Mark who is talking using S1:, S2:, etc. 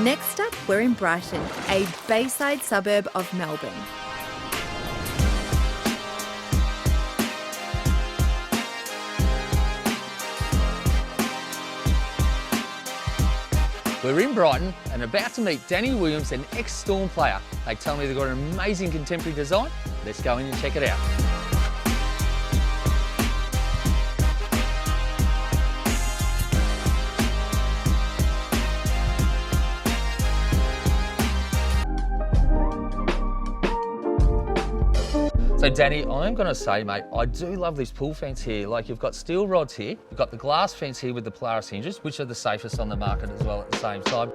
S1: Next up, we're in Brighton, a bayside suburb of Melbourne.
S2: We're in Brighton and about to meet Danny Williams, an ex-Storm player. They tell me they've got an amazing contemporary design. Let's go in and check it out. So Danny, I'm going to say, mate, I do love this pool fence here. Like, you've got steel rods here, you've got the glass fence here with the Polaris hinges, which are the safest on the market as well at the same time.